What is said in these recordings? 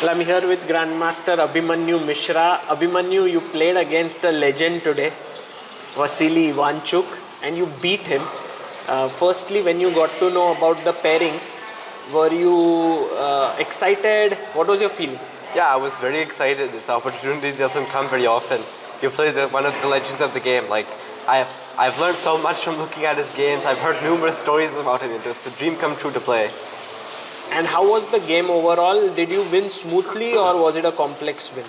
Well, I'm here with Grandmaster Abhimanyu Mishra. Abhimanyu, you played against a legend today, Vasily Ivanchuk, and you beat him. Firstly, when you got to know about the pairing, were you excited? What was your feeling? Yeah, I was very excited. This opportunity doesn't come very often. You play one of the legends of the game. Like I've learned so much from looking at his games. I've heard numerous stories about him. It was a dream come true to play. And how was the game overall? Did you win smoothly or was it a complex win?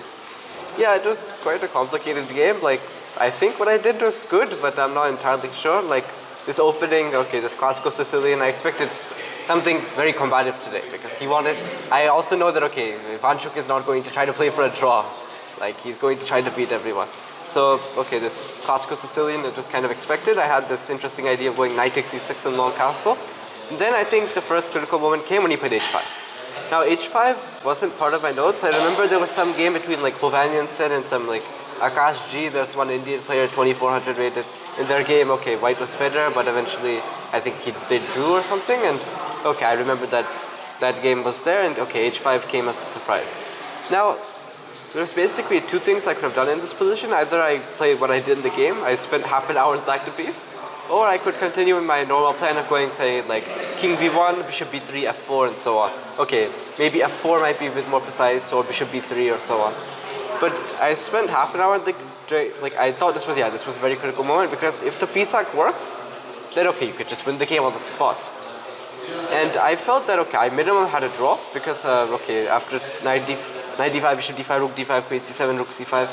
Yeah, it was quite a complicated game. Like I think what I did was good, but I'm not entirely sure. Like this opening, this classical Sicilian, I expected something very combative today because he wanted. I also know that Ivanchuk is not going to try to play for a draw. Like he's going to try to beat everyone. So this classical Sicilian, it was kind of expected. I had this interesting idea of going knight takes e6 and long castle. And then I think the first critical moment came when he played h5. Now h5 wasn't part of my notes. I remember there was some game between like Hovanyansen and some like Akash G. There's one Indian player, 2400 rated. In their game, white was better, but eventually I think they drew or something. And I remember that game was there, and h5 came as a surprise. Now, there's basically two things I could have done in this position. Either I played what I did in the game, I spent half an hour in sack the piece, or I could continue in my normal plan of going, say, like king b1, bishop b3, f4, and so on. Maybe f4 might be a bit more precise, or bishop b3, or so on. But I spent half an hour, I thought this was a very critical moment, because if the p-sack works, then you could just win the game on the spot. And I felt that, I minimum had a draw, because, after knight d5, bishop d5, rook d5, queen c7, rook c5,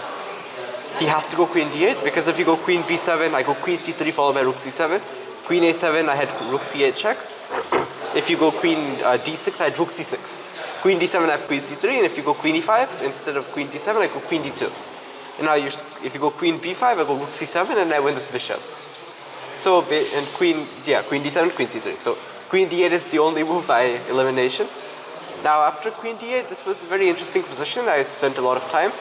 he has to go queen d8, because if you go queen b7, I go queen c3 followed by rook c7. Queen a7, I had rook c8 check. If you go queen d6, I had rook c6. Queen d7, I have queen c3, and if you go queen e5, instead of queen d7, I go queen d2. And now if you go queen b5, I go rook c7, and I win this bishop. So, and queen d7, queen c3. So queen d8 is the only move by elimination. Now after queen d8, this was a very interesting position. I spent a lot of time.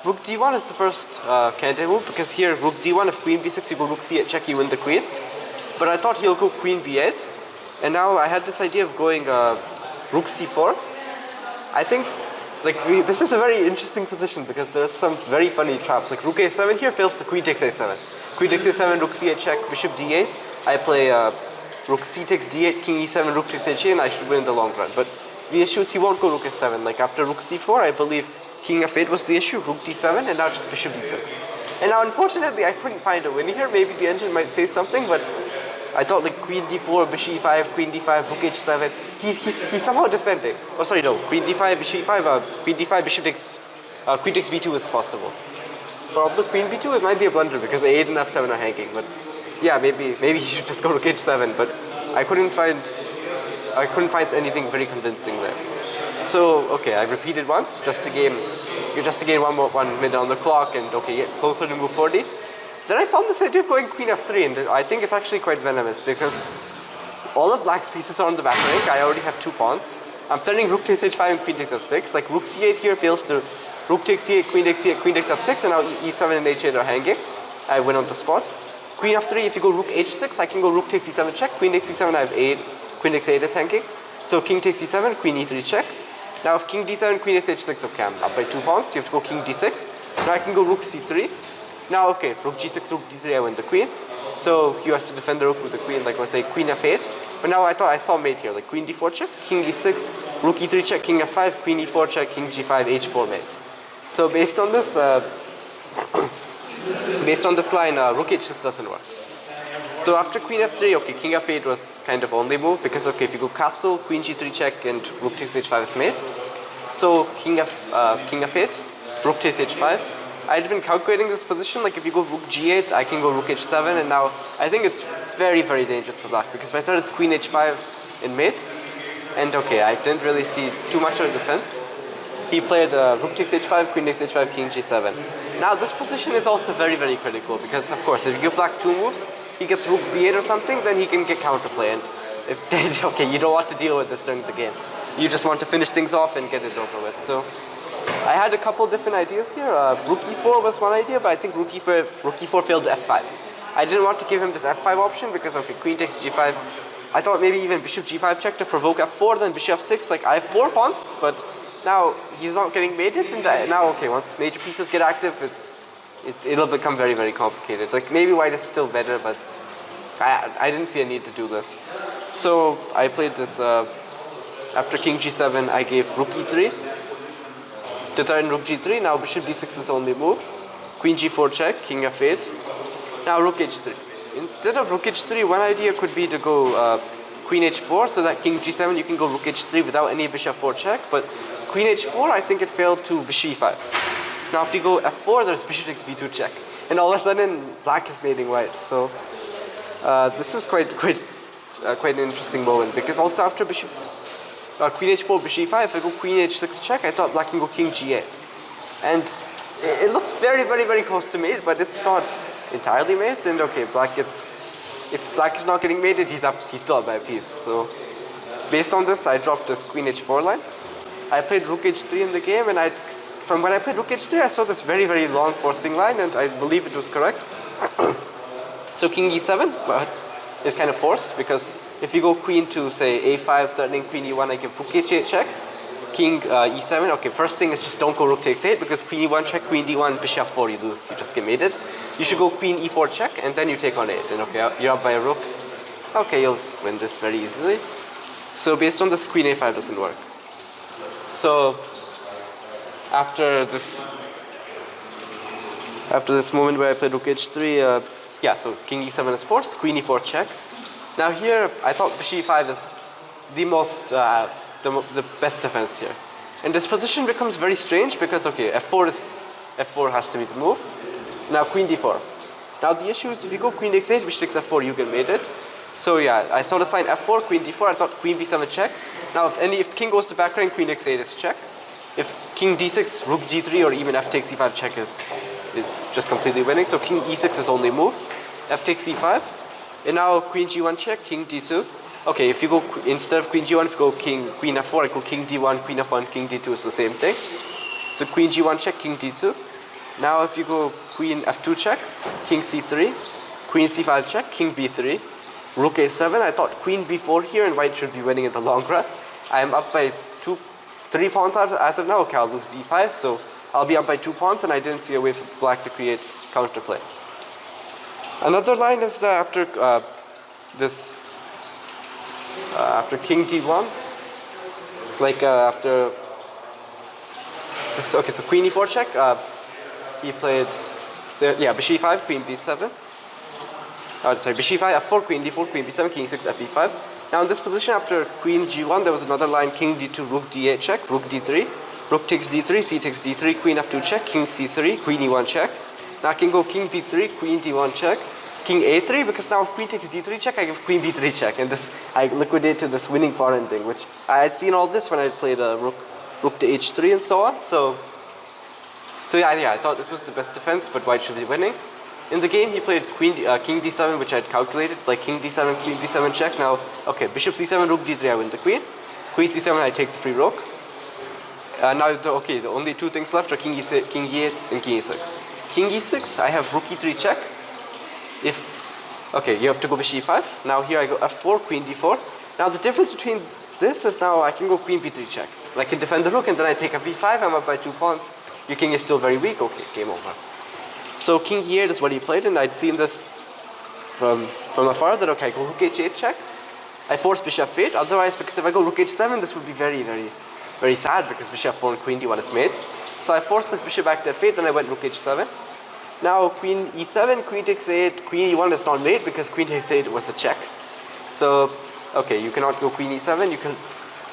Rook d1 is the first candidate move, because here rook d1, if queen b6, you go rook c8 check, you win the queen. But I thought he'll go queen b8, and now I had this idea of going rook c4. I think this is a very interesting position, because there's some very funny traps. Like rook a7 here fails to queen takes a7. Queen takes a7, rook c8 check, bishop d8. I play rook c takes d8, king e7, rook takes h8, and I should win in the long run. But the issue is he won't go rook a7. Like after rook c4, I believe king f8 was the issue, rook d7, and now just bishop d6. And now unfortunately I couldn't find a win here. Maybe the engine might say something, but I thought like queen d4, bishop e5, queen d5, rook h7. He's somehow defending. Oh sorry, no, queen d5, bishop e5, queen d5, bishop takes, queen takes b2 is possible. For although queen b2, it might be a blunder because a8 and f7 are hanging. But yeah, maybe he should just go rook h7. But I couldn't find anything very convincing there. So I repeated once, just to gain 1 minute on the clock, and get closer to move 40. Then I found this idea of going queen f3, and I think it's actually quite venomous, because all of black's pieces are on the back rank. I already have 2 pawns. I'm turning rook takes h5 and queen takes f6. Like rook c8 here fails to rook takes c8, queen takes c8, queen takes f6, and now e7 and h8 are hanging. I win on the spot. Queen f3, if you go rook h6, I can go rook takes e7 check. Queen takes e7, I have 8. Queen takes 8 is hanging. So king takes e7, queen e3 check. Now if king d7, queen takes h6, I'm up by 2 pawns. You have to go king d6. Now I can go rook c3. Now if rook g6, rook d3, I win the queen. So you have to defend the rook with the queen, like let's say queen f8. But now I thought I saw mate here, like queen d4 check, king e6, rook e3 check, king f5, queen e4 check, king g5, h4 mate. So based on this line, rook h6 doesn't work. So after queen f3, king f8 was kind of only move, because if you go castle, queen g3 check, and rook takes h5 is mate. So king f8, rook takes h5. I'd been calculating this position, like if you go rook g8, I can go rook h7, and now I think it's very, very dangerous for black, because my threat is queen h5 in mate, and I didn't really see too much of a defense. He played rook takes h5, queen takes h5, king g7. Now this position is also very, very critical, because of course if you give black 2 moves, he gets rook b8 or something, then he can get counterplay, and if you don't want to deal with this during the game. You just want to finish things off and get it over with. So I had a couple different ideas here. Rook e4 was one idea, but I think rook e4 failed to f5. I didn't want to give him this f5 option because queen takes g5, I thought maybe even bishop g5 check to provoke f4, then bishop f6. Like I have 4 pawns, but now he's not getting mated, and now okay, once major pieces get active, it'll become very, very complicated. Like maybe white is still better, but I didn't see a need to do this. So I played this, after king g7 I gave rook e3 to threaten rook g3. Now bishop d6 is only move. Queen g4 check, king f8. Now rook h3. Instead of rook h3, one idea could be to go queen h4, so that king g7 you can go rook h3 without any bishop 4 check, but queen h4 I think it failed to bishop e5. Now if you go f4, there's bishop takes b2 check, and all of a sudden black is mating white. So this was quite an interesting moment, because also after bishop queen h4 bishop e5, if I go queen h6 check, I thought black can go king g8, and it looks very, very, very close to mate, but it's not entirely mate. And okay, if black is not getting mated, he's still up by a piece. So based on this, I dropped this queen h4 line. I played rook h3 in the game, and from when I played rook h3, I saw this very, very long forcing line, and I believe it was correct. So king e7 is kind of forced, because if you go queen to say a5 threatening queen e1, I give rook h8 check. King e7, okay, first thing is just don't go rook takes 8, because queen e1 check, queen d1, bishop 4, you lose, you just get mated. You should go queen e4 check, and then you take on 8, and okay, you're up by a rook. Okay, you'll win this very easily. So based on this, queen a5 doesn't work. So after this moment where I played rook h3, yeah, so king e7 is forced, queen e4 check. Now here, I thought bishop e5 is the most, the best defense here. And this position becomes very strange, because okay, f4 has to be the move. Now queen d4. Now the issue is if you go queen x8, bishop takes f4, you get mated. So yeah, I saw this line f4, queen d4, I thought queen b7 check. Now if the king goes to back rank, queen x8 is check. If king d6, rook g3, or even f takes e5 check is just completely winning. So king e6 is only move, f takes e5. And now queen g1 check, king d2. Okay, if you go, instead of queen g1, if you go queen f4, I go king d1, queen f1, king d2 is the same thing. So queen g1 check, king d2. Now if you go queen f2 check, king c3, queen c5 check, king b3, rook a7. I thought queen b4 here, and white should be winning in the long run. I am up by 3 pawns as of now. Okay, I'll lose e5, so I'll be up by 2 pawns, and I didn't see a way for black to create counterplay. Another line is that after after king d1, like after this, okay, so queen e4 check, he played, so yeah, bishop e5, queen b7. Sorry, bishop e5, f4, queen d4, queen b7, king e6, fe5. Now in this position, after queen g1, there was another line, king d2, rook d8 check, rook d3, rook takes d3, c takes d3, queen f2 check, king c3, queen e1 check. Now I can go king b3, queen d1 check, king a3, because now if queen takes d3 check, I give queen b3 check, and this I liquidate to this winning pawn thing, which I had seen all this when I played rook to h3 and so on. So yeah, I thought this was the best defense, but white should be winning. In the game, he played king d7, which I had calculated, like king d7, queen b7 check. Now, okay, bishop c7, rook d3, I win the queen. Queen c7, I take the free rook. Now, okay, the only 2 things left are king e8 and king e6. King e6, I have rook e3 check. Okay, you have to go bishop e5. Now here I go f4, queen d4. Now the difference between this is now I can go queen b3 check. I can defend the rook, and then I take a b5, I'm up by 2 pawns. Your king is still very weak, okay, game over. So king e8 is what he played, and I'd seen this from afar, that okay, I go rook h8 check. I force bishop f8, otherwise, because if I go rook h7, this would be very, very, very sad, because bishop f4 and queen d1 is mate. So I forced this bishop back to f8, then I went rook h7. Now queen e7, queen takes 8, queen e1 is not mate, because queen takes 8 was a check. So, okay, you cannot go queen e7.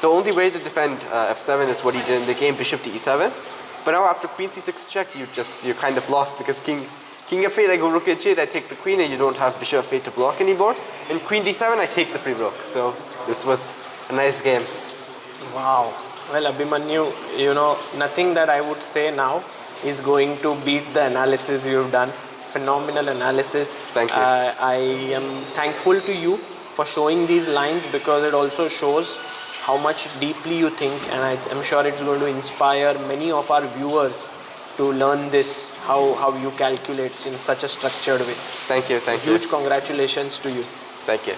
The only way to defend f7 is what he did in the game, bishop to e7. But now after queen c6 check, you're kind of lost, because king f8, I go rook h8, I take the queen, and you don't have bishop f8 to block anymore. And queen d7, I take the free rook. So this was a nice game. Wow. Well, Abhimanyu, nothing that I would say now is going to beat the analysis you've done. Phenomenal analysis. Thank you. I am thankful to you for showing these lines, because it also shows how much deeply you think, and I'm sure it's going to inspire many of our viewers to learn this, how you calculate in such a structured way. Thank you. Huge congratulations to you. Thank you.